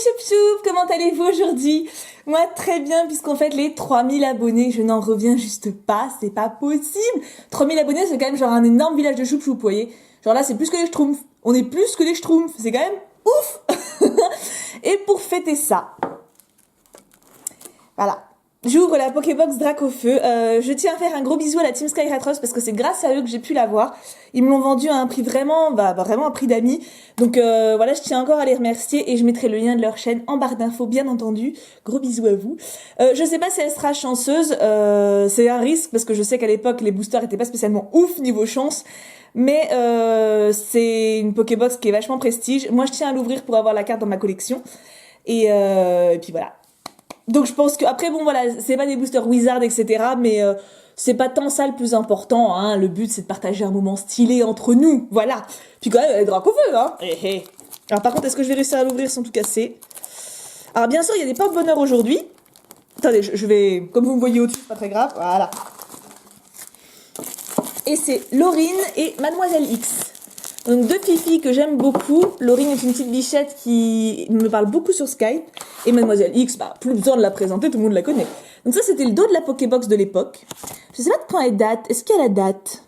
choup choup, comment allez-vous aujourd'hui? Moi très bien puisqu'on fête les 3000 abonnés, je n'en reviens juste pas, c'est pas possible. 3000 abonnés c'est quand même genre un énorme village de choup choup, vous voyez. Genre là c'est plus que les schtroumpfs, on est plus que les schtroumpfs, c'est quand même ouf. Et pour fêter ça, voilà. J'ouvre la Pokébox Dracofeu. Je tiens à faire un gros bisou à la Team Skyratross parce que c'est grâce à eux que j'ai pu l'avoir. Ils me l'ont vendu à un prix vraiment, vraiment un prix d'amis. Donc voilà, je tiens encore à les remercier et je mettrai le lien de leur chaîne en barre d'infos, bien entendu. Gros bisous à vous. Je sais pas si elle sera chanceuse. C'est un risque parce que je sais qu'à l'époque les boosters étaient pas spécialement ouf niveau chance. Mais c'est une Pokébox qui est vachement prestige. Moi, je tiens à l'ouvrir pour avoir la carte dans ma collection. Et puis voilà. Donc je pense que après bon voilà, c'est pas des boosters Wizard etc, mais c'est pas tant ça le plus important, hein. Le but c'est de partager un moment stylé entre nous, voilà. Puis quand même Dracofeu, hein. Alors par contre est-ce que je vais réussir à l'ouvrir sans tout casser? Alors bien sûr il y a des porte-bonheur aujourd'hui. Attendez, je vais, comme vous me voyez au-dessus, c'est pas très grave, voilà. Et c'est Laurine et Mademoiselle X. Donc deux filles que j'aime beaucoup. Laurine est une petite bichette qui me parle beaucoup sur Skype. Et Mademoiselle X, plus besoin de la présenter, tout le monde la connaît. Donc ça c'était le dos de la Pokébox de l'époque. Je sais pas de quand elle date. Est-ce qu'il y a la date?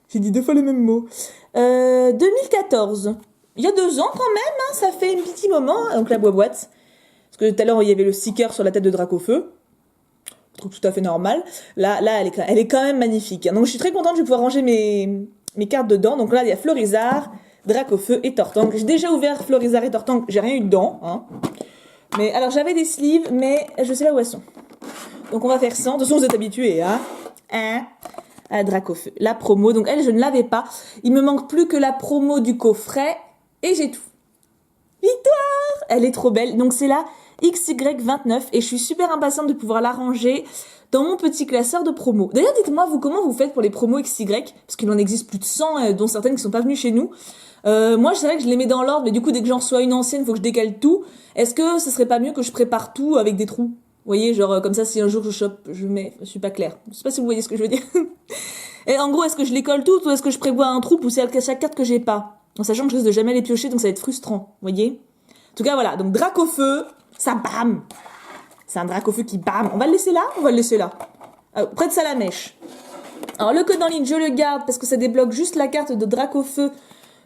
J'ai dit 2 fois le même mot. 2014. Il y a 2 ans quand même, hein, ça fait un petit moment. Donc la boîte. Parce que tout à l'heure il y avait le sticker sur la tête de Dracofeu. Je trouve tout à fait normal. Là elle est quand même magnifique. Donc je suis très contente, je vais pouvoir ranger mes cartes dedans. Donc là, il y a Florizard, Dracofeu et Tortank. J'ai déjà ouvert Florizard et Tortank, j'ai rien eu dedans. Hein. Mais alors, j'avais des sleeves, mais je sais pas où elles sont. Donc on va faire ça. De toute façon, vous êtes habitués, hein. À Dracofeu. La promo. Donc elle, je ne l'avais pas. Il me manque plus que la promo du coffret. Et j'ai tout. Victoire! Elle est trop belle. Donc c'est la XY29. Et je suis super impatiente de pouvoir la ranger dans mon petit classeur de promos. D'ailleurs, dites-moi, vous, comment vous faites pour les promos XY? Parce qu'il en existe plus de 100, dont certaines qui sont pas venues chez nous. Moi, c'est vrai que je les mets dans l'ordre, mais du coup, dès que j'en reçois une ancienne, faut que je décale tout. Est-ce que ce serait pas mieux que je prépare tout avec des trous? Vous voyez, genre, comme ça, si un jour je chope, je mets... Je suis pas claire. Je sais pas si vous voyez ce que je veux dire. Et en gros, est-ce que je les colle toutes ou est-ce que je prévois un trou pour chaque carte que j'ai pas? En sachant que je risque de jamais les piocher, donc ça va être frustrant. Vous voyez? En tout cas, voilà. Donc, Dracofeu, ça bam! C'est un Dracofeu qui bam. On va le laisser là? On va le laisser là. Près de Salamèche. Alors le code en ligne, je le garde parce que ça débloque juste la carte de Dracofeu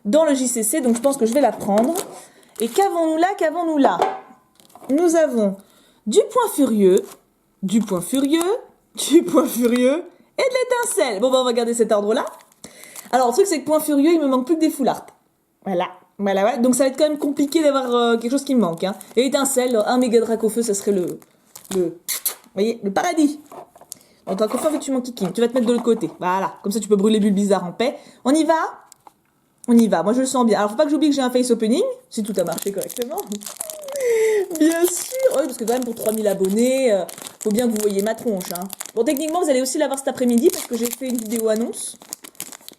dans le JCC. Donc je pense que je vais la prendre. Et qu'avons-nous là? Qu'avons-nous là? Nous avons du point furieux, du point furieux, du point furieux et de l'étincelle. Bon, on va garder cet ordre-là. Alors le truc, c'est que point furieux, il me manque plus que des foulards. Voilà. Voilà. Donc ça va être quand même compliqué d'avoir quelque chose qui me manque. Hein. Et étincelle, un méga Dracofeu, ça serait vous voyez, le paradis. En tant qu'enfant, tu m'en kikines. Tu vas te mettre de l'autre côté. Voilà. Comme ça, tu peux brûler Bulbizarre en paix. On y va? On y va. Moi, je le sens bien. Alors, faut pas que j'oublie que j'ai un face opening. Si tout a marché correctement. Bien sûr. Oui, parce que quand même, pour 3000 abonnés, faut bien que vous voyez ma tronche. Hein. Bon, techniquement, vous allez aussi l'avoir cet après-midi parce que j'ai fait une vidéo annonce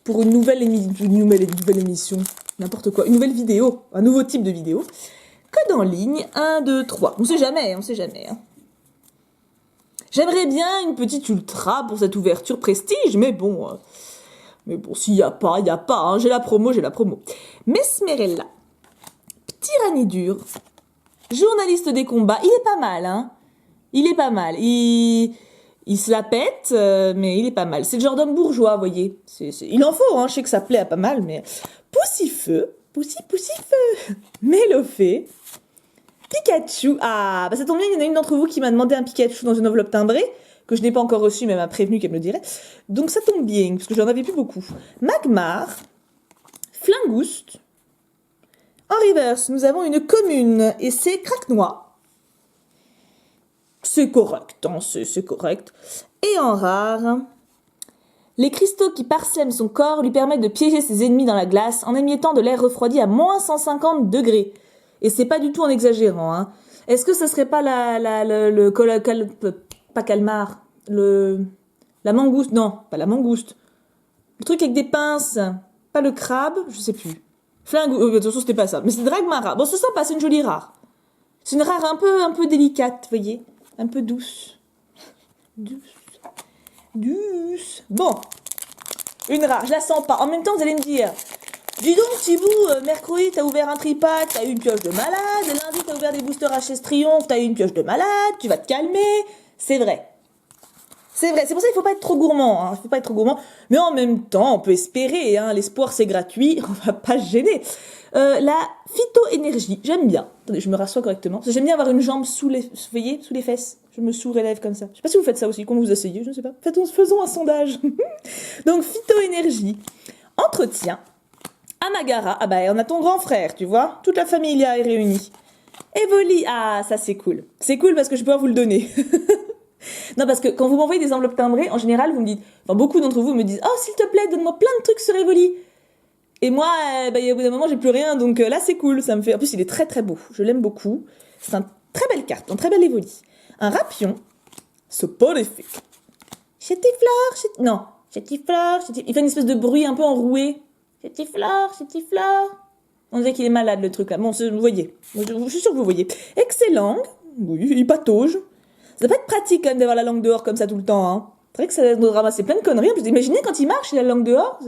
pour une nouvelle émission. N'importe quoi. Une nouvelle vidéo. Un nouveau type de vidéo. Code en ligne. 1, 2, 3. On sait jamais. On sait jamais. Hein. J'aimerais bien une petite ultra pour cette ouverture prestige, mais bon, s'il y a pas, il y a pas. Hein. J'ai la promo. Mesmerella, petit ranidur, journaliste des combats, il est pas mal, hein. Il est pas mal. Il se la pète, mais il est pas mal. C'est le genre d'homme bourgeois, vous voyez. Il en faut, hein. Je sais que ça plaît à pas mal, mais Poussifeu, Poussifeu, Mélofée. Pikachu, ça tombe bien, il y en a une d'entre vous qui m'a demandé un Pikachu dans une enveloppe timbrée, que je n'ai pas encore reçu, mais elle m'a prévenu qu'elle me le dirait. Donc ça tombe bien, parce que j'en avais plus beaucoup. Magmar, Flingouste. En reverse, nous avons une commune, et c'est Craquenois. C'est correct, hein, c'est correct. Et en rare, les cristaux qui parsèment son corps lui permettent de piéger ses ennemis dans la glace en émiettant de l'air refroidi à moins 150 degrés. Et c'est pas du tout en exagérant, hein. Est-ce que ça serait pas pas calmar, la mangouste, non, pas la mangouste. Le truc avec des pinces, pas le crabe, je sais plus. De toute façon, c'était pas ça. Mais c'est Dragmara. Bon, c'est sympa, c'est une jolie rare. C'est une rare un peu délicate, vous voyez. Un peu douce. Douce. Bon. Une rare, je la sens pas. En même temps, vous allez me dire, Dis donc, Thibou, mercredi, t'as ouvert un tripack, t'as eu une pioche de malade. Lundi, t'as ouvert des boosters HS Triomphe, t'as eu une pioche de malade. Tu vas te calmer. C'est vrai. C'est vrai. C'est pour ça qu'il faut pas être trop gourmand. Hein. Il faut pas être trop gourmand. Mais en même temps, on peut espérer. Hein. L'espoir, c'est gratuit. On va pas se gêner. La phytoénergie, j'aime bien. Attendez, je me rassois correctement. J'aime bien avoir une jambe sous les, vous voyez, sous les fesses. Je me sourélève comme ça. Je sais pas si vous faites ça aussi, quand vous essayez, je ne sais pas. Faisons un sondage. Donc, phytoénergie. Entretien. Amagara, ah bah on a ton grand frère, tu vois. Toute la famille y est réunie. Evoli, ah ça c'est cool. C'est cool parce que je peux vous le donner. Non, parce que quand vous m'envoyez des enveloppes timbrées, en général, vous me dites, enfin beaucoup d'entre vous me disent, oh s'il te plaît, donne-moi plein de trucs sur Evoli. Et moi, bah, au bout d'un moment, j'ai plus rien, donc là c'est cool, ça me fait. En plus, il est très très beau, je l'aime beaucoup. C'est une très belle carte, un très bel Evoli. Un rapion, soporifique. Chétiflore, non, chétiflore, il fait une espèce de bruit un peu enroué. Chétiflore, chétiflore. On dirait qu'il est malade le truc là. Bon, vous voyez, je suis sûre que vous voyez. Excellent, oui, il patauge. Ça doit pas être pratique quand même d'avoir la langue dehors comme ça tout le temps. Hein. C'est vrai que ça doit ramasser plein de conneries. En plus, imaginez quand il marche, il a la langue dehors.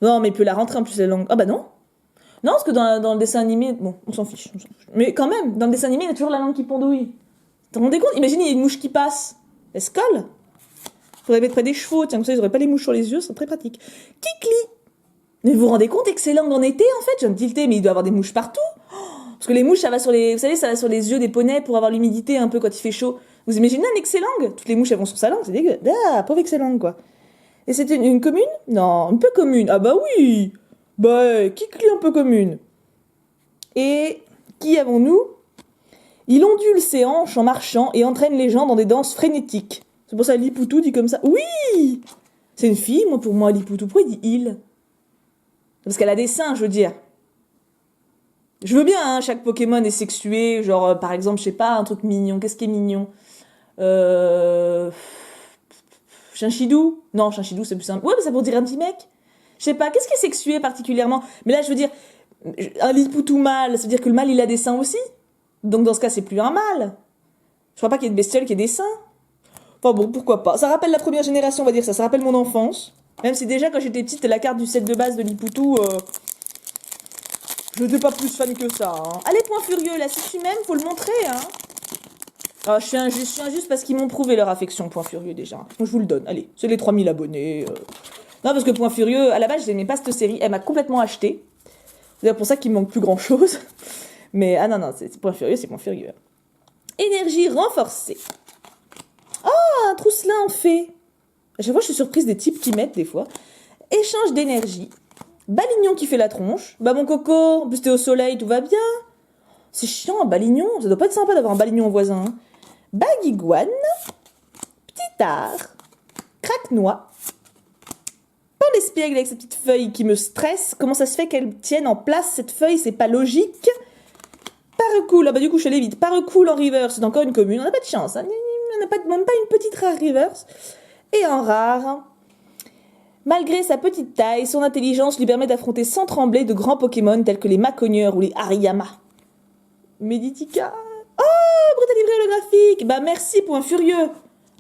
Non, mais il peut la rentrer en plus la langue. Ah bah non. Non, parce que dans le dessin animé, bon, on s'en fiche. Mais quand même, dans le dessin animé, il y a toujours la langue qui pendouille. Vous vous rendez compte? Imaginez, il y a une mouche qui passe. Elle se colle. Faudrait mettre près des chevaux, tiens, comme ça ils auraient pas les mouches sur les yeux, c'est très pratique. Kikli. Mais vous vous rendez compte, excellent en été en fait, je viens de tilter, mais il doit y avoir des mouches partout. Parce que les mouches, ça va sur les, vous savez, ça va sur les yeux des poneys pour avoir l'humidité un peu quand il fait chaud. Vous imaginez un excellent? Toutes les mouches elles vont sur sa langue, c'est dégueu. Ah, pauvre excellent quoi. Et c'était une commune? Non, un peu commune. Ah bah oui. Bah, Kikli un peu commune. Et qui avons-nous? Il ondule ses hanches en marchant et entraîne les gens dans des danses frénétiques. C'est pour ça Lipoutou dit comme ça. Oui. C'est une fille, moi pour moi Lipoutou. Pourquoi il dit il? Parce qu'elle a des seins, je veux dire. Je veux bien, hein, chaque Pokémon est sexué, genre par exemple, je sais pas, un truc mignon. Qu'est-ce qui est mignon? Chinchidou? Non, Chinchidou c'est plus simple. Ouais, mais ça pour dire un petit mec. Je sais pas, qu'est-ce qui est sexué particulièrement? Mais là, je veux dire, un Lipoutou mâle, ça veut dire que le mâle il a des seins aussi? Donc dans ce cas, c'est plus un mâle. Je crois pas qu'il y ait de bestiole qui ait des seins. Enfin bon, pourquoi pas. Ça rappelle la première génération, on va dire ça. Ça rappelle mon enfance. Même si déjà, quand j'étais petite, la carte du set de base de Lipoutou, je n'étais pas plus fan que ça. Hein. Allez, point furieux, là, si tu m'aimes, faut le montrer. Hein. Ah, je suis injuste parce qu'ils m'ont prouvé leur affection, point furieux, déjà. Donc je vous le donne. Allez, c'est les 3000 abonnés. Non, parce que point furieux, à la base, je n'aimais pas cette série. Elle m'a complètement acheté. C'est d'ailleurs pour ça qu'il me manque plus grand-chose. Mais, ah non, c'est point furieux, c'est point furieux. Énergie renforcée. Ah, un trousselin en fait. À chaque fois, je suis surprise des types qui mettent, des fois. Échange d'énergie. Balignon qui fait la tronche. Bah, mon coco, en plus t'es au soleil, tout va bien. C'est chiant, un balignon. Ça doit pas être sympa d'avoir un balignon au voisin. Hein. Baguiguane. Petit art. Craque-noix. Pan d'espiègle avec cette petite feuille qui me stresse. Comment ça se fait qu'elle tienne en place, cette feuille? C'est pas logique. Paracool. Ah bah, du coup, je suis allée vite. Paracool en reverse. C'est encore une commune. On n'a pas de chance. Hein. On n'a même pas une petite rare reverse. Et en rare, malgré sa petite taille, son intelligence lui permet d'affronter sans trembler de grands Pokémon tels que les Macogneurs ou les Hariyama. Meditica. Oh, brutalité holographique. Bah merci, point furieux.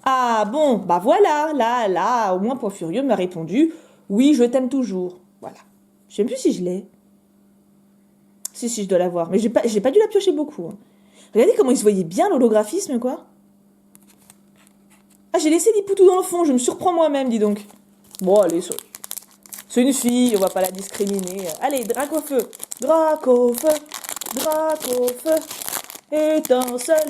Ah bon, bah voilà, là, au moins point furieux m'a répondu. Oui, je t'aime toujours. Voilà. Je sais même plus si je l'ai. Si, je dois l'avoir. Mais j'ai pas dû la piocher beaucoup. Hein. Regardez comment il se voyait bien l'holographisme, quoi. Ah, j'ai laissé Lipoutou dans le fond, je me surprends moi-même, dis donc. Bon, allez, c'est une fille, on va pas la discriminer. Allez, Dracofeu. Dracofeu, Dracofeu, étincelle.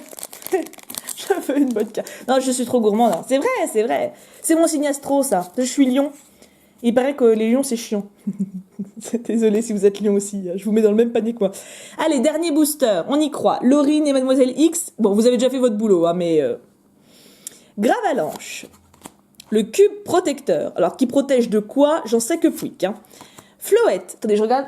Je veux une bonne carte. Non, je suis trop gourmande. Hein. C'est vrai. C'est mon signe astro, ça. Je suis lion. Il paraît que les lions, c'est chiant. Désolée si vous êtes lion aussi. Je vous mets dans le même panier que moi. Allez, dernier booster. On y croit. Laurine et Mademoiselle X. Bon, vous avez déjà fait votre boulot, hein, mais... Gravalanche. Le cube protecteur. Alors, qui protège de quoi? J'en sais que pouic. Hein. Floette. Attendez, je regarde.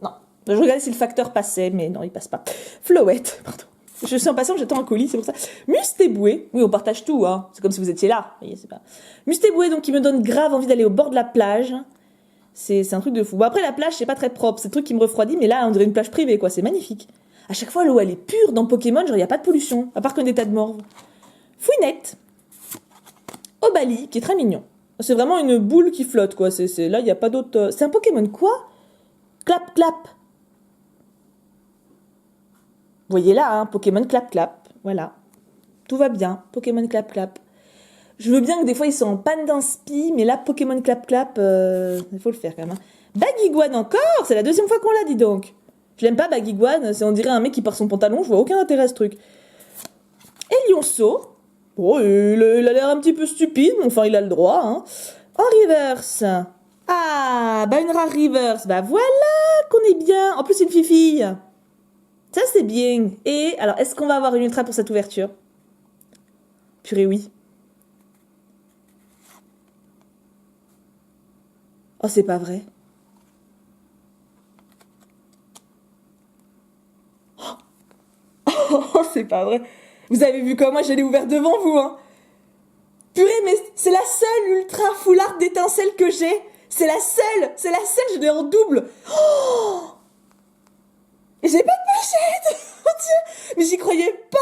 Non. Je regarde si le facteur passait, mais non, il passe pas. Floette. Pardon. Je suis en passant, j'attends un colis, c'est pour ça. Mustéboué. Oui, on partage tout, hein. C'est comme si vous étiez là. Vous voyez, c'est pas... Mustéboué, donc, qui me donne grave envie d'aller au bord de la plage. C'est un truc de fou. Bon, après, la plage, c'est pas très propre. C'est le truc qui me refroidit, mais là, on dirait une plage privée, quoi. C'est magnifique. À chaque fois, l'eau, elle est pure dans Pokémon. Genre, il n'y a pas de pollution. À part qu'un état de morve. Fouinette. Obali, qui est très mignon. C'est vraiment une boule qui flotte, quoi. Là, il n'y a pas d'autre... C'est un Pokémon quoi? clap, clap. Vous voyez là, hein, Pokémon clap, clap. Voilà. Tout va bien. Pokémon clap, clap. Je veux bien que des fois ils sont en panne d'inspi, mais là, Pokémon clap, clap, il faut le faire quand même. Hein. Baguiguane encore. C'est la deuxième fois qu'on l'a, dit donc. Je l'aime pas, Baguiguane. On dirait un mec qui part son pantalon. Je vois aucun intérêt à ce truc. Et Lionceau. Oh, il a l'air un petit peu stupide, mais enfin, il a le droit. Hein. En reverse. Ah, bah une rare reverse. Bah voilà qu'on est bien. En plus, une fifille. Ça, c'est bien. Et, alors, est-ce qu'on va avoir une ultra pour cette ouverture? Purée, oui. Oh, c'est pas vrai. Oh, c'est pas vrai. Vous avez vu comment je l'ai ouvert devant vous, hein? Purée, mais c'est la seule ultra foulard d'étincelles que j'ai. C'est la seule, je l'ai en double. Oh, et j'ai pas de pochette. Oh Dieu, mais j'y croyais pas.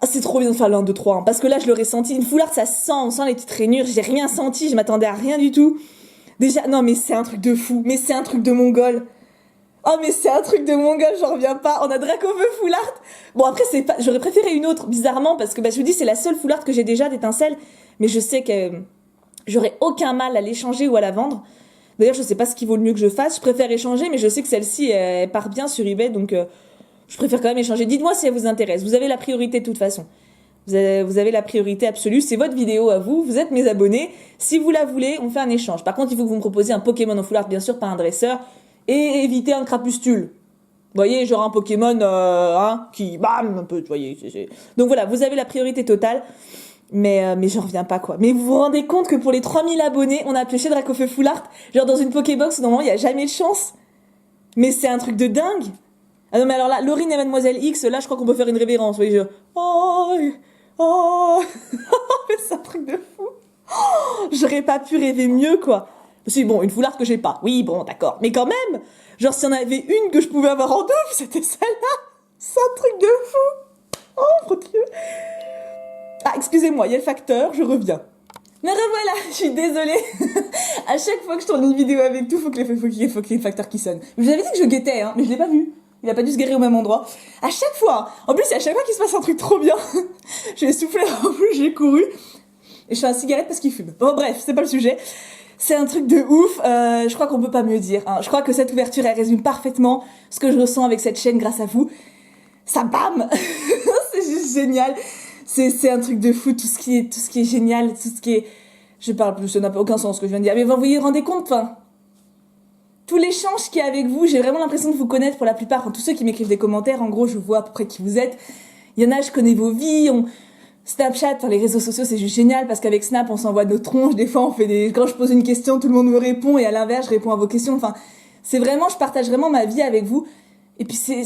Ah, c'est trop bien de faire le 1, 2, 3, hein, parce que là, je l'aurais senti. Une foulard, ça sent, on sent les petites rainures. J'ai rien senti, je m'attendais à rien du tout. Déjà, non, mais c'est un truc de fou. Mais c'est un truc de mongol. Oh, mais c'est un truc de mongol, j'en reviens pas. On a Dracofeu Foulard. Bon, après, c'est pas... j'aurais préféré une autre, bizarrement, parce que bah, je vous dis, c'est la seule foulard que j'ai déjà d'étincelles. Mais je sais que j'aurais aucun mal à l'échanger ou à la vendre. D'ailleurs, je sais pas ce qui vaut le mieux que je fasse. Je préfère échanger, mais je sais que celle-ci, elle part bien sur eBay, donc je préfère quand même échanger. Dites-moi si elle vous intéresse. Vous avez la priorité de toute façon. Vous avez la priorité absolue. C'est votre vidéo à vous. Vous êtes mes abonnés. Si vous la voulez, on fait un échange. Par contre, il faut que vous me proposiez un Pokémon en foulard, bien sûr, pas un dresseur. Et éviter un crapustule. Vous voyez, genre un Pokémon hein, qui bam un peu, vous voyez. Donc voilà, vous avez la priorité totale. Mais j'en reviens pas, quoi. Mais vous vous rendez compte que pour les 3000 abonnés, on a pioché Dracofeu Foulard, genre dans une Pokébox, normalement, il n'y a jamais de chance. Mais c'est un truc de dingue. Ah non, mais alors là, Laurine et Mademoiselle X, là, je crois qu'on peut faire une révérence, vous voyez, oh, oh, mais c'est un truc de fou. Oh, j'aurais pas pu rêver mieux, quoi. Si, bon, une foulard que j'ai pas. Oui, bon, d'accord. Mais quand même, genre, s'il y en avait une que je pouvais avoir en double, c'était celle-là. C'est un truc de fou. Oh, mon Dieu. Ah, excusez-moi, il y a le facteur, je reviens. Mais revoilà, je suis désolée. À chaque fois que je tourne une vidéo avec tout, faut qu'il y ait le facteur qui sonne. Je vous avais dit que je guettais, hein, mais je l'ai pas vu. Il a pas dû se garer au même endroit. À chaque fois. En plus, c'est à chaque fois qu'il se passe un truc trop bien. J'ai soufflé, en plus, j'ai couru. Et je fais un cigarette parce qu'il fume. Bon, bref, c'est pas le sujet. C'est un truc de ouf. Je crois qu'on peut pas mieux dire. Hein. Je crois que cette ouverture, elle résume parfaitement ce que je ressens avec cette chaîne grâce à vous. Ça bam. C'est juste génial. C'est un truc de fou. Tout ce qui est génial, tout ce qui est... Je parle plus, ça n'a pas aucun sens ce que je viens de dire. Mais vous vous rendez compte, enfin... Tout l'échange qu'il y a avec vous, j'ai vraiment l'impression de vous connaître pour la plupart. Enfin, tous ceux qui m'écrivent des commentaires, en gros, je vois à peu près qui vous êtes. Il y en a, je connais vos vies. Snapchat, enfin, les réseaux sociaux, c'est juste génial parce qu'avec Snap, on s'envoie nos tronches. Des fois, on fait des... Quand je pose une question, tout le monde me répond et à l'inverse, je réponds à vos questions. Enfin, c'est vraiment, je partage vraiment ma vie avec vous. Et puis, c'est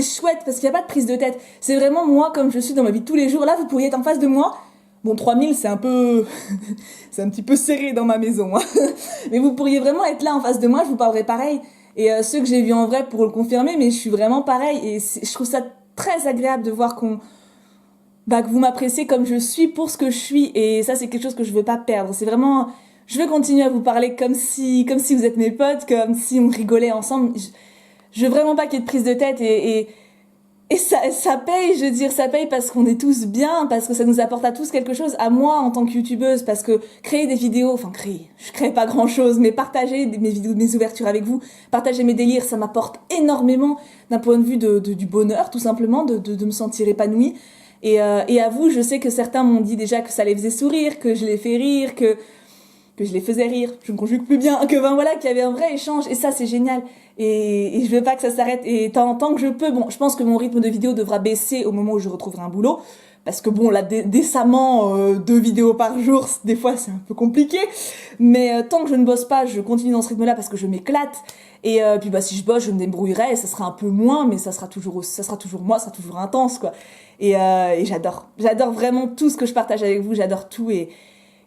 chouette parce qu'il n'y a pas de prise de tête. C'est vraiment moi comme je suis dans ma vie de tous les jours. Là, vous pourriez être en face de moi. Bon, 3000, c'est un peu... c'est un petit peu serré dans ma maison. Hein. Mais vous pourriez vraiment être là en face de moi, je vous parlerai pareil. Et ceux que j'ai vus en vrai pourront le confirmer, mais je suis vraiment pareil. Et je trouve ça très agréable de voir que vous m'appréciez comme je suis pour ce que je suis. Et ça, c'est quelque chose que je veux pas perdre. C'est vraiment... Je veux continuer à vous parler comme si vous êtes mes potes, comme si on rigolait ensemble. Je veux vraiment pas qu'il y ait de prise de tête et ça paye, je veux dire, ça paye parce qu'on est tous bien, parce que ça nous apporte à tous quelque chose, à moi en tant que youtubeuse, parce que créer des vidéos, je crée pas grand chose, mais partager mes vidéos, mes ouvertures avec vous, partager mes délires, ça m'apporte énormément d'un point de vue du bonheur, tout simplement, de me sentir épanouie. Et à vous, je sais que certains m'ont dit déjà que ça les faisait sourire, que je les fais rire, que je les faisais rire, je me conjugue plus bien, qu'il y avait un vrai échange, et ça c'est génial. Et je veux pas que ça s'arrête, et tant que je peux, bon, je pense que mon rythme de vidéo devra baisser au moment où je retrouverai un boulot, parce que bon, là, décemment, 2 vidéos par jour, des fois c'est un peu compliqué, mais tant que je ne bosse pas, je continue dans ce rythme-là parce que je m'éclate, et puis si je bosse, je me débrouillerai, et ça sera un peu moins, mais ça sera toujours moi, ça sera toujours intense, quoi. Et j'adore vraiment tout ce que je partage avec vous, j'adore tout,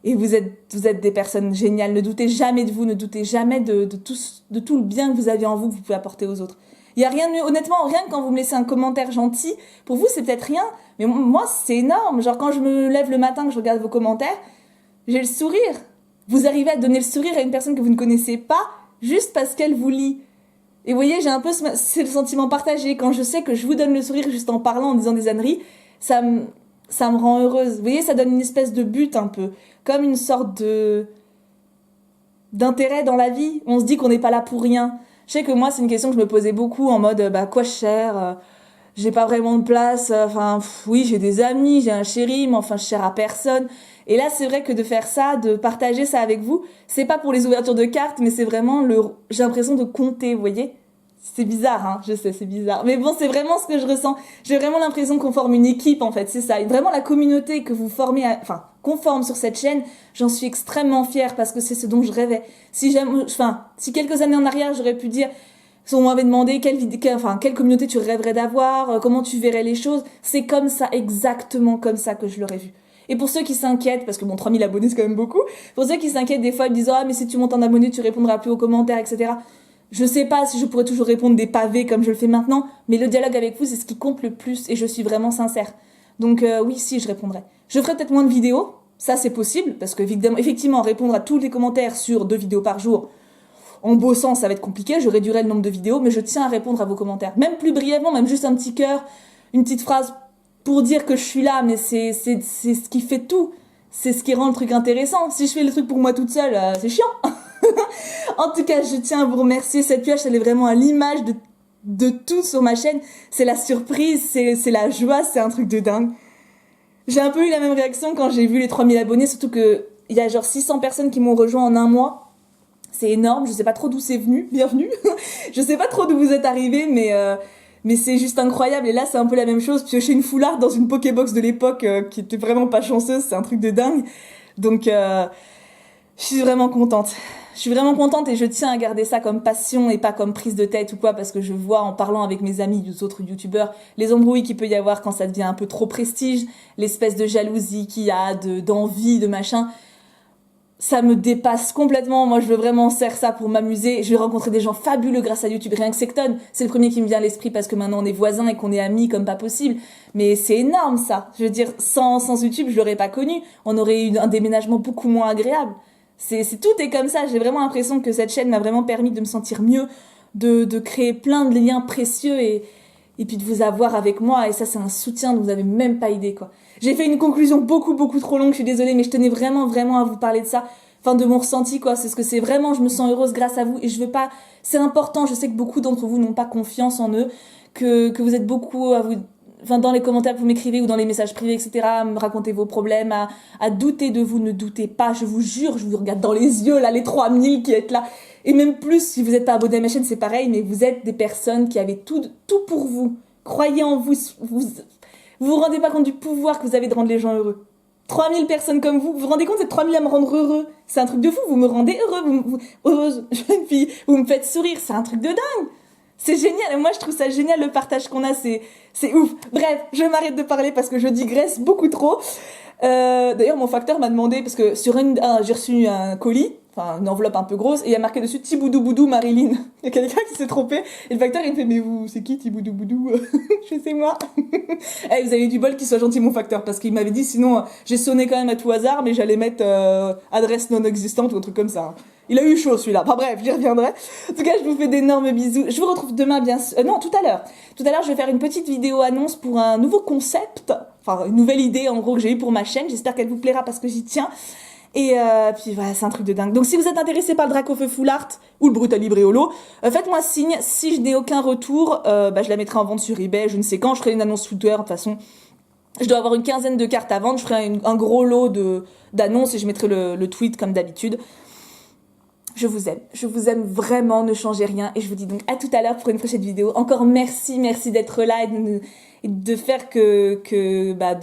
et vous êtes des personnes géniales. Ne doutez jamais de vous, ne doutez jamais de tout le bien que vous avez en vous, que vous pouvez apporter aux autres. Il y a rien de mieux, honnêtement, rien que quand vous me laissez un commentaire gentil. Pour vous, c'est peut-être rien, mais moi, c'est énorme. Genre, quand je me lève le matin, que je regarde vos commentaires, j'ai le sourire. Vous arrivez à donner le sourire à une personne que vous ne connaissez pas juste parce qu'elle vous lit. Et vous voyez, j'ai un peu c'est le sentiment partagé. Quand je sais que je vous donne le sourire juste en parlant, en disant des âneries, ça me rend heureuse. Vous voyez, ça donne une espèce de but un peu. Comme une sorte d'intérêt dans la vie. On se dit qu'on n'est pas là pour rien. Je sais que moi, c'est une question que je me posais beaucoup en mode, bah, quoi je sers j'ai pas vraiment de place, enfin, oui, j'ai des amis, j'ai un chéri, mais enfin, je sers à personne. Et là, c'est vrai que de faire ça, de partager ça avec vous, c'est pas pour les ouvertures de cartes, mais c'est vraiment j'ai l'impression de compter, vous voyez? C'est bizarre, hein, je sais, c'est bizarre. Mais bon, c'est vraiment ce que je ressens. J'ai vraiment l'impression qu'on forme une équipe, en fait, c'est ça. Et vraiment, la communauté que vous formez, enfin, qu'on forme sur cette chaîne, j'en suis extrêmement fière parce que c'est ce dont je rêvais. Si quelques années en arrière, j'aurais pu dire, si on m'avait demandé quelle communauté tu rêverais d'avoir, comment tu verrais les choses, c'est comme ça, exactement comme ça que je l'aurais vu. Et pour ceux qui s'inquiètent, parce que bon, 3000 abonnés c'est quand même beaucoup, pour ceux qui s'inquiètent des fois, ils me disent ah mais si tu montes en abonnés, tu répondras plus aux commentaires, etc. Je sais pas si je pourrais toujours répondre des pavés comme je le fais maintenant, mais le dialogue avec vous, c'est ce qui compte le plus et je suis vraiment sincère. Donc oui, si, je répondrai. Je ferai peut-être moins de vidéos, ça c'est possible, parce que effectivement, répondre à tous les commentaires sur 2 vidéos par jour, en bossant, ça va être compliqué, je réduirai le nombre de vidéos, mais je tiens à répondre à vos commentaires. Même plus brièvement, même juste un petit cœur, une petite phrase pour dire que je suis là, mais c'est ce qui fait tout. C'est ce qui rend le truc intéressant. Si je fais le truc pour moi toute seule, c'est chiant. En tout cas, je tiens à vous remercier. Cette pioche, elle est vraiment à l'image de tout sur ma chaîne. C'est la surprise, c'est la joie, c'est un truc de dingue. J'ai un peu eu la même réaction quand j'ai vu les 3000 abonnés, surtout que il y a genre 600 personnes qui m'ont rejoint en un mois. C'est énorme, je sais pas trop d'où c'est venu, bienvenue. Je sais pas trop d'où vous êtes arrivés, mais c'est juste incroyable. Et là, c'est un peu la même chose, piocher une foulard dans une Pokébox de l'époque qui était vraiment pas chanceuse, c'est un truc de dingue. Donc, je suis vraiment contente. Je suis vraiment contente et je tiens à garder ça comme passion et pas comme prise de tête ou quoi, parce que je vois en parlant avec mes amis des autres youtubeurs les embrouilles qu'il peut y avoir quand ça devient un peu trop prestige, l'espèce de jalousie qu'il y a, d'envie, de machin. Ça me dépasse complètement. Moi, je veux vraiment faire ça pour m'amuser. Je vais rencontrer des gens fabuleux grâce à YouTube. Rien que Secton, c'est le premier qui me vient à l'esprit parce que maintenant on est voisins et qu'on est amis comme pas possible. Mais c'est énorme, ça. Je veux dire, sans YouTube, je l'aurais pas connu. On aurait eu un déménagement beaucoup moins agréable. Tout est comme ça. J'ai vraiment l'impression que cette chaîne m'a vraiment permis de me sentir mieux, de créer plein de liens précieux et puis de vous avoir avec moi. Et ça, c'est un soutien dont vous avez même pas idée, quoi. J'ai fait une conclusion beaucoup trop longue, je suis désolée, mais je tenais vraiment à vous parler de ça. Enfin, de mon ressenti, quoi. C'est ce que c'est vraiment, je me sens heureuse grâce à vous et je veux pas, c'est important, je sais que beaucoup d'entre vous n'ont pas confiance en eux, que vous êtes beaucoup à vous, enfin, dans les commentaires que vous m'écrivez ou dans les messages privés, etc., à me raconter vos problèmes, à douter de vous, ne doutez pas, je vous jure, je vous regarde dans les yeux, là, les 3000 qui êtes là. Et même plus, si vous n'êtes pas abonné à ma chaîne, c'est pareil, mais vous êtes des personnes qui avez tout pour vous. Croyez en vous, vous rendez pas compte du pouvoir que vous avez de rendre les gens heureux. 3000 personnes comme vous, vous vous rendez compte, c'est 3000 à me rendre heureux. C'est un truc de fou, vous me rendez heureuse, jeune fille, vous me faites sourire, c'est un truc de dingue. C'est génial, et moi je trouve ça génial le partage qu'on a, c'est ouf. Bref, je m'arrête de parler parce que je digresse beaucoup trop. D'ailleurs, mon facteur m'a demandé, parce que j'ai reçu un colis, enfin une enveloppe un peu grosse, et il y a marqué dessus Tiboudou Boudou Marilyn. Il y a quelqu'un qui s'est trompé, et le facteur il me fait mais c'est qui Tiboudou Boudou? Je sais moi. Eh, vous avez du bol qu'il soit gentil mon facteur, parce qu'il m'avait dit sinon j'ai sonné quand même à tout hasard, mais j'allais mettre adresse non existante ou un truc comme ça. Hein. Il a eu chaud celui-là. Enfin bref, j'y reviendrai. En tout cas, je vous fais d'énormes bisous. Je vous retrouve demain bien sûr. Non, tout à l'heure. Tout à l'heure, je vais faire une petite vidéo annonce pour un nouveau concept. Enfin, une nouvelle idée en gros que j'ai eue pour ma chaîne. J'espère qu'elle vous plaira parce que j'y tiens. Et puis voilà, c'est un truc de dingue. Donc si vous êtes intéressé par le Dracofeu Full Art ou le Brutalibriolo, faites-moi signe. Si je n'ai aucun retour, je la mettrai en vente sur eBay. Je ne sais quand. Je ferai une annonce Twitter. De toute façon, je dois avoir une quinzaine de cartes à vendre. Je ferai un gros lot d'annonces et je mettrai le tweet comme d'habitude. Je vous aime vraiment, ne changez rien et je vous dis donc à tout à l'heure pour une prochaine vidéo. Encore merci d'être là et de faire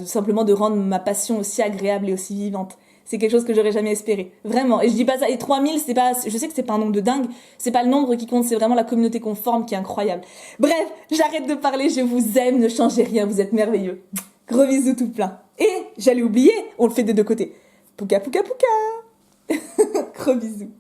simplement de rendre ma passion aussi agréable et aussi vivante. C'est quelque chose que j'aurais jamais espéré. Vraiment. Et je dis pas ça. Et 3000, je sais que c'est pas un nombre de dingue. C'est pas le nombre qui compte, c'est vraiment la communauté qu'on forme qui est incroyable. Bref, j'arrête de parler, je vous aime, ne changez rien, vous êtes merveilleux. Gros bisous tout plein. Et, j'allais oublier, on le fait des deux côtés. Pouka pouka pouka. Gros bisous.